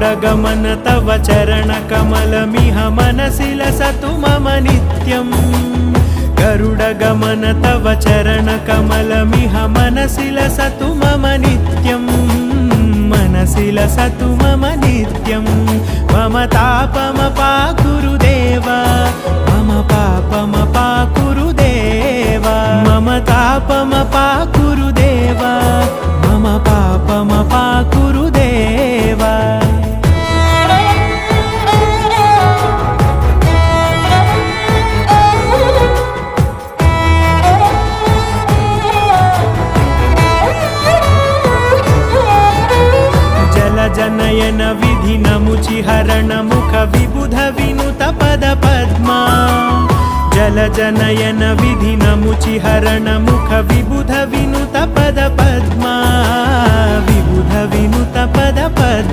गरुडगमन तव चरणकमलमिह मनसि लसतु मम नित्यम् गरुडगमन तव चरणकमलमिह मनसि लसतु मम नित्यम् मनसि लसतु मम नित्यम् मम तापमपाकुरु देव मम पापमपाकुरु देव मम तापमपाकुरु देव मम पापमपाकुरु देव जनयन विधि नमुचि हरण मुख विबुध विनुत पद पद्मा जल जनयन विधि नमुचि हरण मुख विबुध विनुत पद पद्मा विबुध विनुत पद पद्मा।